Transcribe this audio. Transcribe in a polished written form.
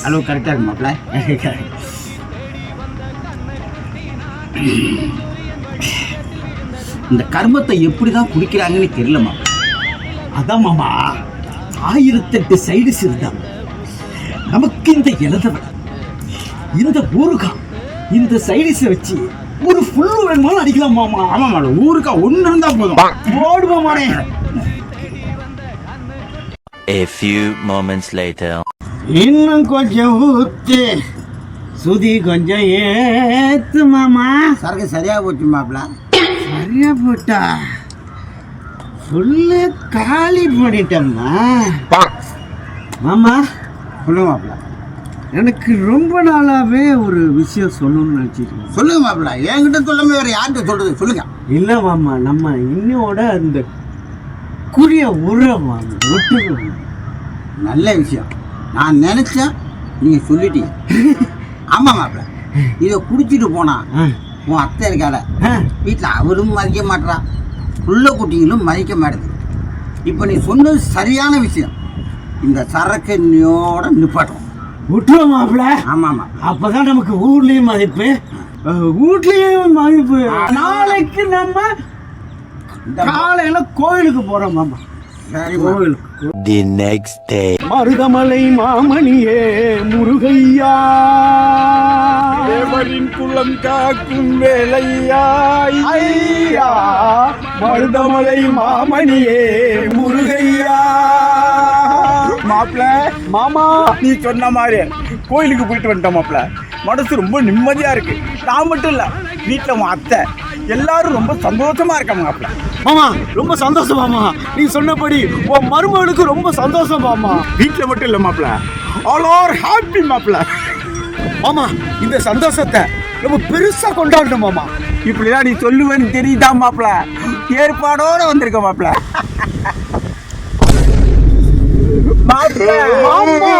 அளவு கரெக்டாக இருக்கு மாப்பிள்ள. இந்த கர்மத்தை எப்படி தான் குடிக்கிறாங்கன்னு தெரியல மாப்பிள்ள. அதான் மாமா 1008 சைடிஸ் இருந்தாங்க. நமக்கு இந்த இலதவடை, இந்த ஊறுகாய், இந்த சைடிஸை வச்சு ஒரு ஃபுல்லு வேணுமாலும் அடிக்கலாம் மாமா. ஆமாம் மாப்பிள்ள, ஊருக்கா ஒன்று இருந்தால் போதும். ஓடுவோமானே. A few moments later. இன்னும் கொஞ்சம் ஊத்து, சுதி கொஞ்சம் ஏத்து மாமா. சரக்கு சரியாக போச்சு மாப்பிள்ள. சரியா போட்டா ஃபுல்லு காலி பண்ணிட்டம்மா. மாமா சொல்லுங்க மாப்பிள்ள. எனக்கு ரொம்ப நாளாவே ஒரு விஷயம் சொல்லணும்னு நினச்சிருக்கேன். சொல்லுங்க மாப்பிள்ள, என்கிட்ட சொல்லாம வேற யார்கிட்ட சொல்றது சொல்லுங்க. இல்லை மாமா, நம்ம இன்னோட அந்த குறிய உரம் விட்டுக்கணும். நல்ல விஷயம். நான் நினைச்சேன் நீங்க சொல்லிட்டீங்க. ஆமா மாப்பிள்ள, இதை குடிச்சிட்டு போனா உன் அத்தை இருக்கால வீட்டில் அவரும் மதிக்க மாட்டா, புள்ள குட்டிகளும் மதிக்க மாட்டேது. இப்போ நீ சொன்னது சரியான விஷயம். இந்த சரக்கண்ணியோட நிப்பாட்டும் விட்டுருவோம் மாப்பிள்ள. ஆமாம் அப்பதான் நமக்கு ஊர்லயும் மதிப்பு, வீட்லயும் மதிப்பு. நாளைக்கு நம்ம காலையில கோயிலுக்கு போறோம் மாமா. சரி கோயிலுக்கு. The next day. மருதமலை மாமணியே முருகையா, தேவரின் குலம் காக்கும் வேலையா, ஐயா மருதமலை மாமணியே முருகையா. மாப்பிள்ள, மாமா நீ சொன்ன மாதிரி கோயிலுக்கு போயிட்டு வந்துட்டோம் மாப்பிள்ள. மனசு ரொம்ப நிம்மதியாக இருக்கு. நான் மட்டும் இல்லை, வீட்டில் உன் அத்தை எல்லாரும் ரொம்ப சந்தோஷமா இருக்காங்க மாப்பிள்ள. மாமா ரொம்ப சந்தோஷம் மாமா. நீ சொன்னபடி உன் மருமகளுக்கு ரொம்ப சந்தோஷம் மாமா. வீட்டில் மட்டும் இல்லை மாப்பிள்ள, ஆல் ஆர் ஹாப்பி மாப்பிள்ள. மாமா இந்த சந்தோஷத்தை ரொம்ப பெருசா கொண்டாடணும் மாமா. இப்படிதான் நீ சொல்லுவேன்னு தெரியுதா மாப்பிள்ள, ஏற்பாடோட வந்திருக்க மாப்பிள்ள. மாமா